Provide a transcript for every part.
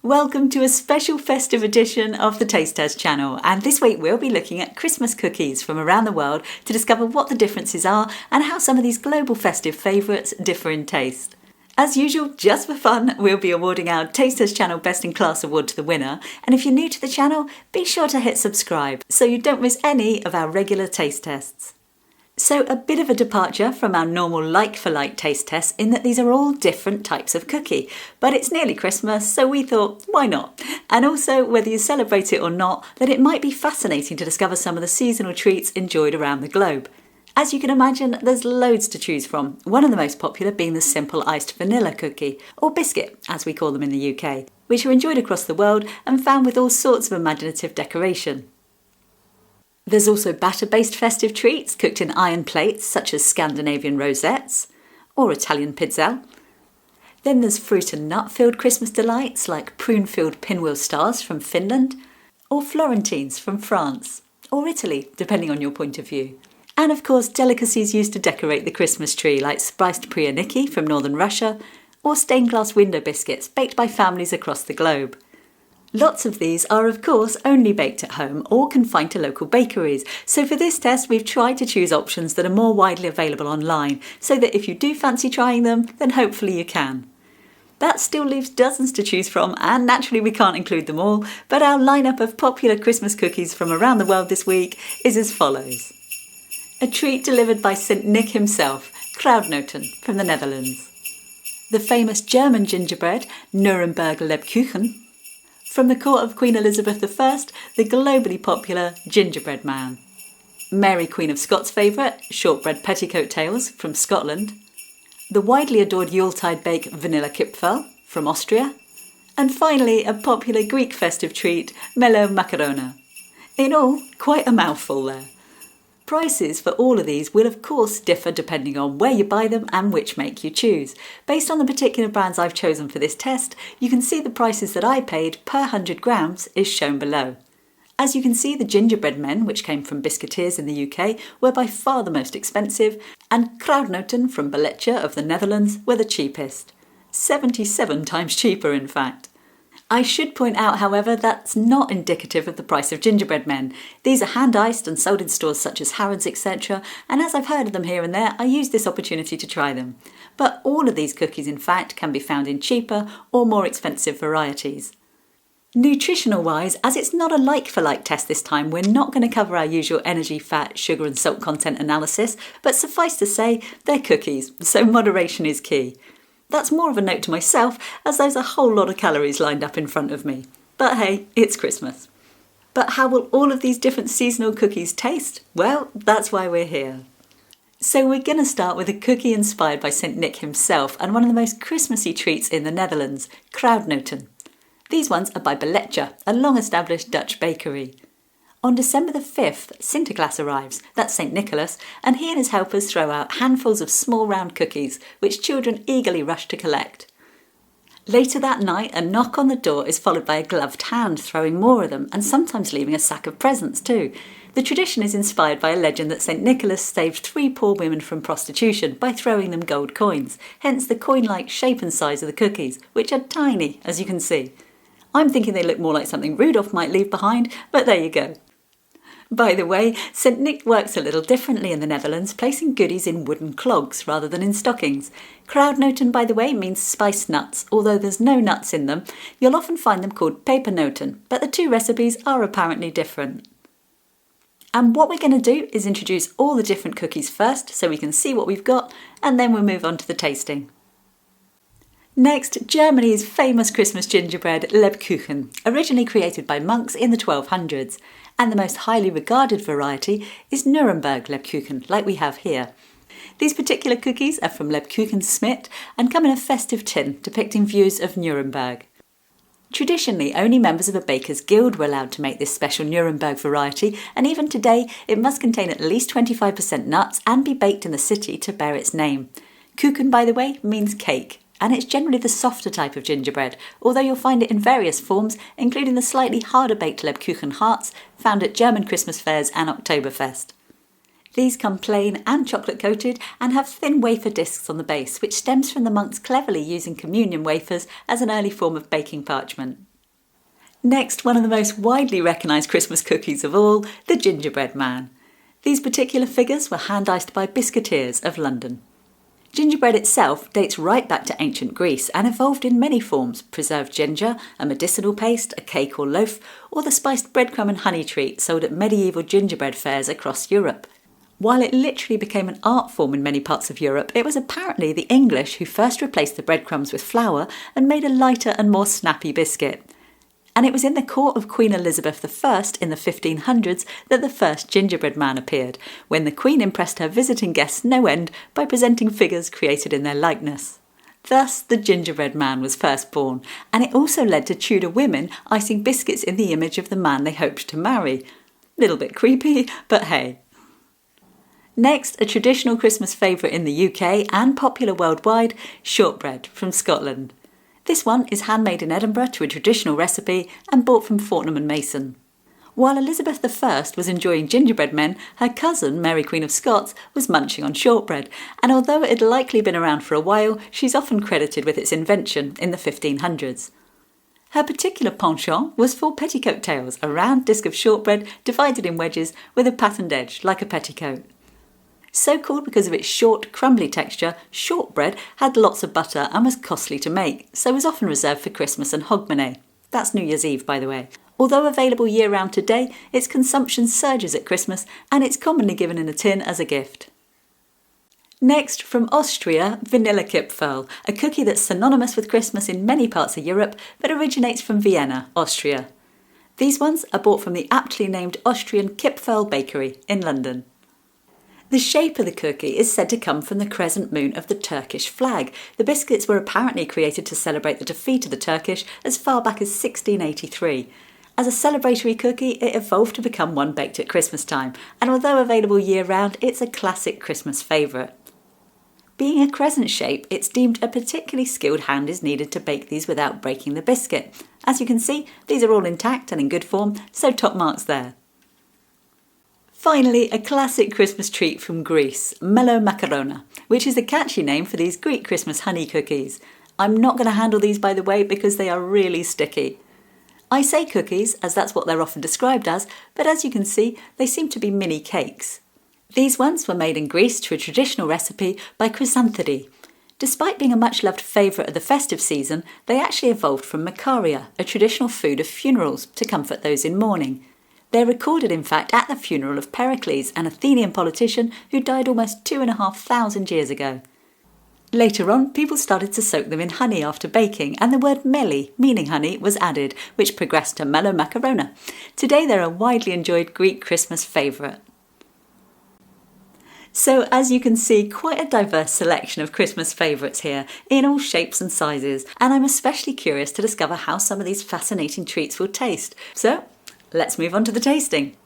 Welcome to a special festive edition of the Taste Test channel, and this week we'll be looking at Christmas cookies from around the world to discover what the differences are and how some of these global festive favourites differ in taste. As usual, just for fun, we'll be awarding our Taste Test channel Best in Class award to the winner, and if you're new to the channel, be sure to hit subscribe so you don't miss any of our regular taste tests. So a bit of a departure from our normal like-for-like taste tests in that these are all different types of cookie. But it's nearly Christmas, so we thought, why not? And also, whether you celebrate it or not, that it might be fascinating to discover some of the seasonal treats enjoyed around the globe. As you can imagine, there's loads to choose from, one of the most popular being the simple iced vanilla cookie, or biscuit, as we call them in the UK, which are enjoyed across the world and found with all sorts of imaginative decoration. There's also batter-based festive treats cooked in iron plates such as Scandinavian rosettes or Italian pizzelle. Then there's fruit and nut-filled Christmas delights like prune-filled pinwheel stars from Finland or Florentines from France or Italy, depending on your point of view. And of course delicacies used to decorate the Christmas tree like spiced pryaniki from northern Russia or stained glass window biscuits baked by families across the globe. Lots of these are, of course, only baked at home or confined to local bakeries, so for this test we've tried to choose options that are more widely available online, so that if you do fancy trying them, then hopefully you can. That still leaves dozens to choose from, and naturally we can't include them all, but our lineup of popular Christmas cookies from around the world this week is as follows. A treat delivered by St. Nick himself, Kruidnoten from the Netherlands. The famous German gingerbread, Nuremberg Lebkuchen. From the court of Queen Elizabeth I, the globally popular Gingerbread Man. Mary Queen of Scots' favourite, Shortbread Petticoat Tails from Scotland. The widely adored Yuletide bake Vanillekipferl from Austria. And finally, a popular Greek festive treat, Melomakarona. In all, quite a mouthful there. Prices for all of these will of course differ depending on where you buy them and which make you choose. Based on the particular brands I've chosen for this test, you can see the prices that I paid per 100 grams is shown below. As you can see, the Gingerbread Men, which came from Biscuits in the UK, were by far the most expensive, and Kruidnoten from Belletje of the Netherlands were the cheapest. 77 times cheaper in fact. I should point out, however, that's not indicative of the price of gingerbread men. These are hand-iced and sold in stores such as Harrods, etc., and as I've heard of them here and there, I used this opportunity to try them. But all of these cookies, in fact, can be found in cheaper or more expensive varieties. Nutritional-wise, as it's not a like-for-like test this time, we're not going to cover our usual energy, fat, sugar and salt content analysis, but suffice to say, they're cookies, so moderation is key. That's more of a note to myself, as there's a whole lot of calories lined up in front of me. But hey, it's Christmas. But how will all of these different seasonal cookies taste? Well, that's why we're here. So we're going to start with a cookie inspired by St. Nick himself and one of the most Christmassy treats in the Netherlands, Kruidnoten. These ones are by Belletje, a long-established Dutch bakery. On December the 5th, Sinterklaas arrives, that's St. Nicholas, and he and his helpers throw out handfuls of small round cookies, which children eagerly rush to collect. Later that night, a knock on the door is followed by a gloved hand throwing more of them, and sometimes leaving a sack of presents too. The tradition is inspired by a legend that St. Nicholas saved 3 poor women from prostitution by throwing them gold coins, hence the coin-like shape and size of the cookies, which are tiny, as you can see. I'm thinking they look more like something Rudolph might leave behind, but there you go. By the way, St. Nick works a little differently in the Netherlands, placing goodies in wooden clogs rather than in stockings. Kruidnoten, by the way, means spiced nuts. Although there's no nuts in them, you'll often find them called Pepernoten, but the two recipes are apparently different. And what we're going to do is introduce all the different cookies first so we can see what we've got, and then we'll move on to the tasting. Next, Germany's famous Christmas gingerbread, Lebkuchen, originally created by monks in the 1200s. And the most highly regarded variety is Nuremberg Lebkuchen, like we have here. These particular cookies are from Lebkuchen Smit and come in a festive tin depicting views of Nuremberg. Traditionally, only members of a baker's guild were allowed to make this special Nuremberg variety, and even today it must contain at least 25% nuts and be baked in the city to bear its name. Kuchen, by the way, means cake, and it's generally the softer type of gingerbread, although you'll find it in various forms, including the slightly harder baked Lebkuchen hearts found at German Christmas fairs and Oktoberfest. These come plain and chocolate coated and have thin wafer discs on the base, which stems from the monks cleverly using communion wafers as an early form of baking parchment. Next, one of the most widely recognised Christmas cookies of all, the Gingerbread Man. These particular figures were hand-iced by biscuiteers of London. Gingerbread itself dates right back to ancient Greece and evolved in many forms: preserved ginger, a medicinal paste, a cake or loaf, or the spiced breadcrumb and honey treat sold at medieval gingerbread fairs across Europe. While it literally became an art form in many parts of Europe, it was apparently the English who first replaced the breadcrumbs with flour and made a lighter and more snappy biscuit. And it was in the court of Queen Elizabeth I in the 1500s that the first gingerbread man appeared, when the Queen impressed her visiting guests no end by presenting figures created in their likeness. Thus, the gingerbread man was first born, and it also led to Tudor women icing biscuits in the image of the man they hoped to marry. Little bit creepy, but hey. Next, a traditional Christmas favourite in the UK and popular worldwide, shortbread from Scotland. This one is handmade in Edinburgh to a traditional recipe and bought from Fortnum & Mason. While Elizabeth I was enjoying gingerbread men, her cousin, Mary Queen of Scots, was munching on shortbread, and although it had likely been around for a while, she's often credited with its invention in the 1500s. Her particular penchant was for petticoat tails, a round disc of shortbread divided in wedges with a patterned edge like a petticoat. So called because of its short, crumbly texture, shortbread had lots of butter and was costly to make, so was often reserved for Christmas and Hogmanay. That's New Year's Eve, by the way. Although available year-round today, its consumption surges at Christmas, and it's commonly given in a tin as a gift. Next, from Austria, Vanillekipferl, a cookie that's synonymous with Christmas in many parts of Europe, but originates from Vienna, Austria. These ones are bought from the aptly named Austrian Kipferl bakery in London. The shape of the cookie is said to come from the crescent moon of the Turkish flag. The biscuits were apparently created to celebrate the defeat of the Turkish as far back as 1683. As a celebratory cookie, it evolved to become one baked at Christmas time, and although available year-round, it's a classic Christmas favourite. Being a crescent shape, it's deemed a particularly skilled hand is needed to bake these without breaking the biscuit. As you can see, these are all intact and in good form, so top marks there. Finally, a classic Christmas treat from Greece, Melomakarona, which is a catchy name for these Greek Christmas honey cookies. I'm not going to handle these, by the way, because they are really sticky. I say cookies, as that's what they're often described as, but as you can see, they seem to be mini cakes. These ones were made in Greece to a traditional recipe by Kruidnoten. Despite being a much-loved favourite of the festive season, they actually evolved from makaria, a traditional food of funerals, to comfort those in mourning. They're recorded, in fact, at the funeral of Pericles, an Athenian politician who died almost 2,500 years ago. Later on, people started to soak them in honey after baking, and the word meli, meaning honey, was added, which progressed to Melomakarona. Today they're a widely enjoyed Greek Christmas favourite. So, as you can see, quite a diverse selection of Christmas favourites here, in all shapes and sizes, and I'm especially curious to discover how some of these fascinating treats will taste. So, let's move on to the tasting.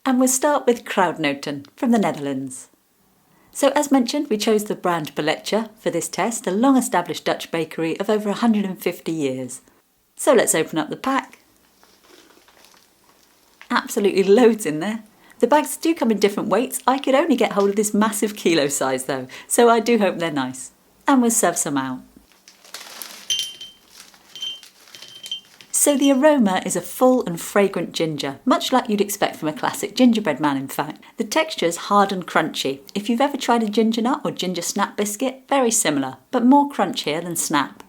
And we'll start with Kruidnoten from the Netherlands. So as mentioned, we chose the brand Belletje for this test, a long-established Dutch bakery of over 150 years. So let's open up the pack. Absolutely loads in there. The bags do come in different weights. I could only get hold of this massive kilo size though, so I do hope they're nice. And we'll serve some out. So the aroma is a full and fragrant ginger, much like you'd expect from a classic gingerbread man in fact. The texture is hard and crunchy. If you've ever tried a ginger nut or ginger snap biscuit, very similar, but more crunch here than snap.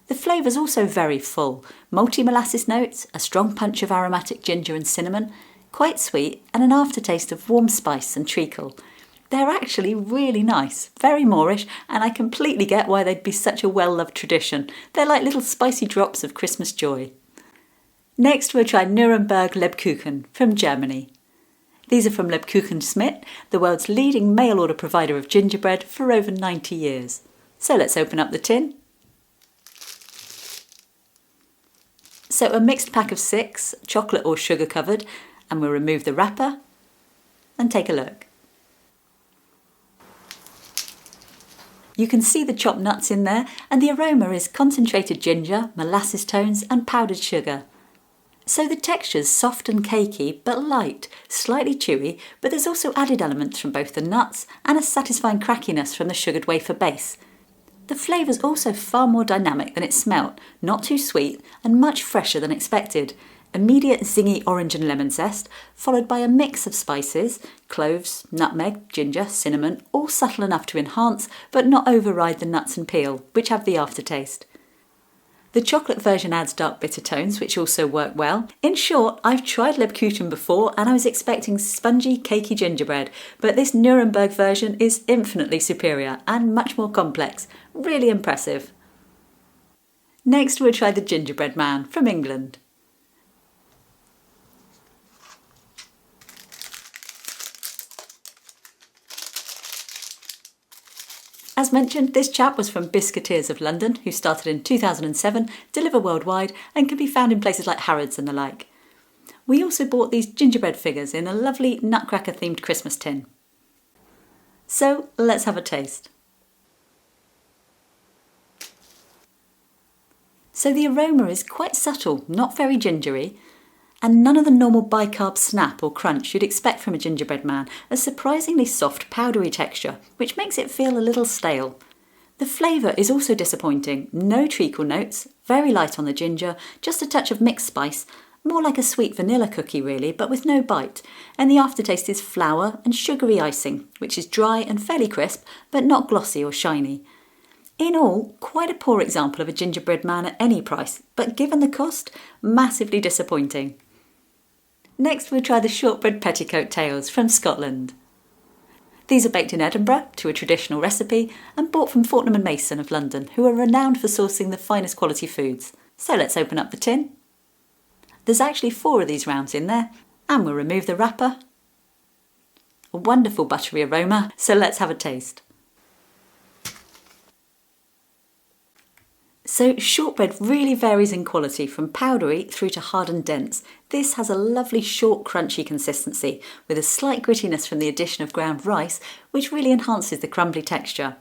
The flavour's also very full, malty molasses notes, a strong punch of aromatic ginger and cinnamon, quite sweet, and an aftertaste of warm spice and treacle. They're actually really nice, very Moorish, and I completely get why they'd be such a well-loved tradition. They're like little spicy drops of Christmas joy. Next we'll try Nuremberg Lebkuchen from Germany. These are from Lebkuchen Schmidt, the world's leading mail-order provider of gingerbread for over 90 years. So let's open up the tin. So a mixed pack of 6, chocolate or sugar covered, and we'll remove the wrapper and take a look. You can see the chopped nuts in there, and the aroma is concentrated ginger, molasses tones and powdered sugar. So the texture's soft and cakey, but light, slightly chewy, but there's also added elements from both the nuts and a satisfying crackiness from the sugared wafer base. The flavour's also far more dynamic than it smelt, not too sweet and much fresher than expected. Immediate zingy orange and lemon zest, followed by a mix of spices, cloves, nutmeg, ginger, cinnamon, all subtle enough to enhance but not override the nuts and peel, which have the aftertaste. The chocolate version adds dark bitter tones, which also work well. In short, I've tried Lebkuchen before and I was expecting spongy, cakey gingerbread, but this Nuremberg version is infinitely superior and much more complex. Really impressive. Next we'll try the Gingerbread Man from England. As mentioned, this chap was from Biscuits of London, who started in 2007, deliver worldwide, and can be found in places like Harrods and the like. We also bought these gingerbread figures in a lovely nutcracker-themed Christmas tin. So let's have a taste. So the aroma is quite subtle, not very gingery, and none of the normal bicarb snap or crunch you'd expect from a gingerbread man, a surprisingly soft, powdery texture, which makes it feel a little stale. The flavour is also disappointing, no treacle notes, very light on the ginger, just a touch of mixed spice, more like a sweet vanilla cookie really, but with no bite, and the aftertaste is flour and sugary icing, which is dry and fairly crisp, but not glossy or shiny. In all, quite a poor example of a gingerbread man at any price, but given the cost, massively disappointing. Next we'll try the Shortbread Petticoat Tails from Scotland. These are baked in Edinburgh to a traditional recipe and bought from Fortnum & Mason of London, who are renowned for sourcing the finest quality foods. So let's open up the tin. There's actually 4 of these rounds in there, and we'll remove the wrapper. A wonderful buttery aroma, so let's have a taste. So shortbread really varies in quality from powdery through to hard and dense. This has a lovely short crunchy consistency with a slight grittiness from the addition of ground rice, which really enhances the crumbly texture.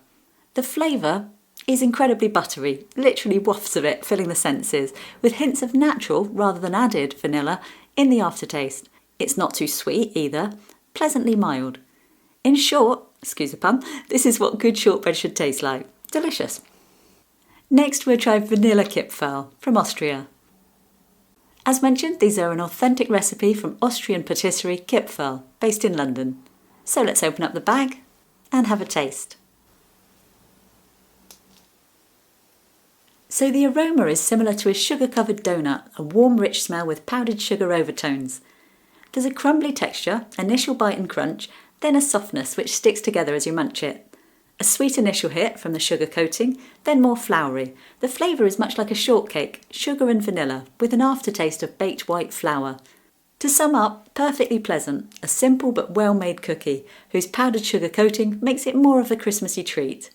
The flavour is incredibly buttery, literally wafts of it filling the senses, with hints of natural rather than added vanilla in the aftertaste. It's not too sweet either, pleasantly mild. In short, excuse the pun, this is what good shortbread should taste like. Delicious. Next we'll try Vanillekipferl from Austria. As mentioned, these are an authentic recipe from Austrian patisserie Kipferl, based in London. So let's open up the bag and have a taste. So the aroma is similar to a sugar-covered donut, a warm rich smell with powdered sugar overtones. There's a crumbly texture, initial bite and crunch, then a softness which sticks together as you munch it. A sweet initial hit from the sugar coating, then more floury. The flavour is much like a shortcake, sugar and vanilla, with an aftertaste of baked white flour. To sum up, perfectly pleasant, a simple but well-made cookie, whose powdered sugar coating makes it more of a Christmassy treat.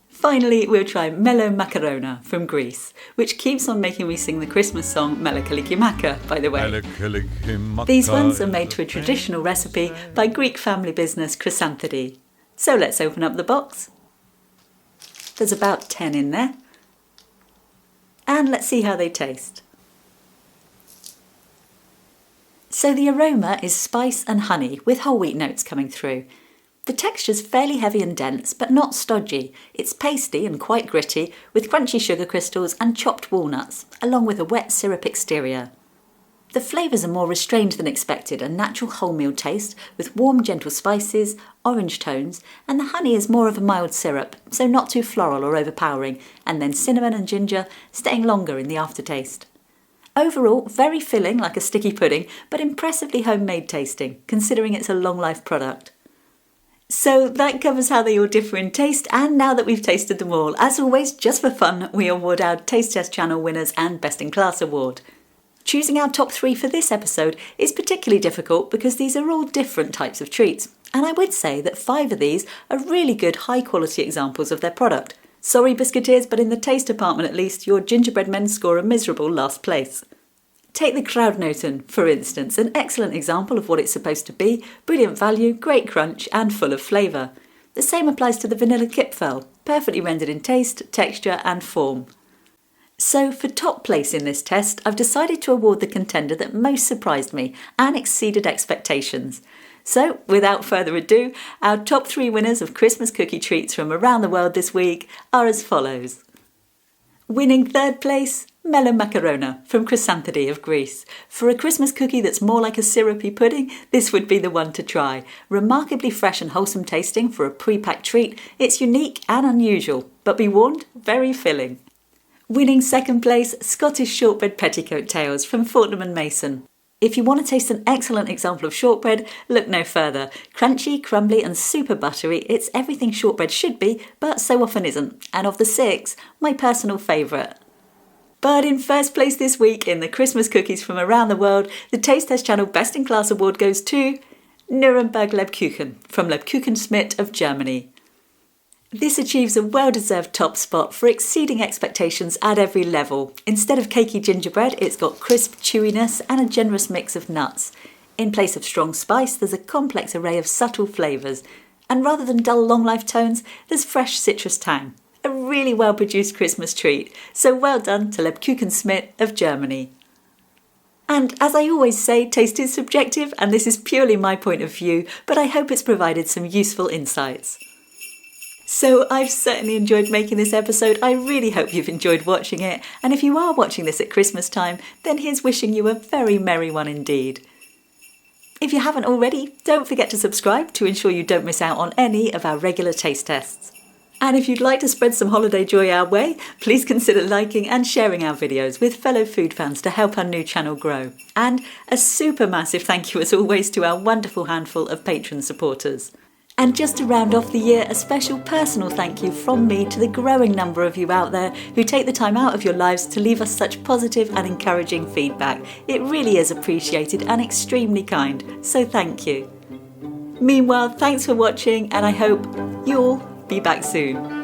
Finally, we'll try Melomakarona from Greece, which keeps on making me sing the Christmas song Melomakarona, by the way. These ones are made to a traditional recipe by Greek family business Kruidnoten. So let's open up the box. There's about 10 in there. And let's see how they taste. So the aroma is spice and honey with whole wheat notes coming through. The texture's fairly heavy and dense, but not stodgy. It's pasty and quite gritty, with crunchy sugar crystals and chopped walnuts, along with a wet syrup exterior. The flavours are more restrained than expected, a natural wholemeal taste with warm gentle spices, orange tones, and the honey is more of a mild syrup, so not too floral or overpowering, and then cinnamon and ginger staying longer in the aftertaste. Overall, very filling like a sticky pudding, but impressively homemade tasting, considering it's a long-life product. So that covers how they all differ in taste, and now that we've tasted them all, as always, just for fun, we award our Taste Test channel winners and Best in Class award. Choosing our top 3 for this episode is particularly difficult because these are all different types of treats, and I would say that 5 of these are really good high-quality examples of their product. Sorry Biscuiteers, but in the taste department at least, your gingerbread men score a miserable last place. Take the Kruidnoten, for instance, an excellent example of what it's supposed to be, brilliant value, great crunch and full of flavour. The same applies to the Vanillekipferl, perfectly rendered in taste, texture and form. So for top place in this test, I've decided to award the contender that most surprised me and exceeded expectations. So, without further ado, our top 3 winners of Christmas cookie treats from around the world this week are as follows. Winning 3rd place, Melomakarona from Chrysanthemum of Greece. For a Christmas cookie that's more like a syrupy pudding, this would be the one to try. Remarkably fresh and wholesome tasting for a pre-packed treat, it's unique and unusual, but be warned, very filling. Winning 2nd place, Scottish Shortbread Petticoat Tails from Fortnum & Mason. If you want to taste an excellent example of shortbread, look no further. Crunchy, crumbly and super buttery, it's everything shortbread should be, but so often isn't. And of the 6, my personal favourite. But in 1st place this week in the Christmas cookies from around the world, the Taste Test Channel Best in Class award goes to Nuremberg Lebkuchen from Lebkuchen Schmidt of Germany. This achieves a well-deserved top spot for exceeding expectations at every level. Instead of cakey gingerbread, it's got crisp chewiness and a generous mix of nuts. In place of strong spice, there's a complex array of subtle flavours. And rather than dull long-life tones, there's fresh citrus tang. A really well-produced Christmas treat. So well done to Lebkuchen Schmidt of Germany. And as I always say, taste is subjective, and this is purely my point of view, but I hope it's provided some useful insights. So I've certainly enjoyed making this episode. I really hope you've enjoyed watching it. And if you are watching this at Christmas time, then here's wishing you a very merry one indeed. If you haven't already, don't forget to subscribe to ensure you don't miss out on any of our regular taste tests. And if you'd like to spread some holiday joy our way, please consider liking and sharing our videos with fellow food fans to help our new channel grow. And a super massive thank you as always to our wonderful handful of Patreon supporters. And just to round off the year, a special personal thank you from me to the growing number of you out there who take the time out of your lives to leave us such positive and encouraging feedback. It really is appreciated and extremely kind, so thank you. Meanwhile, thanks for watching and I hope you'll be back soon.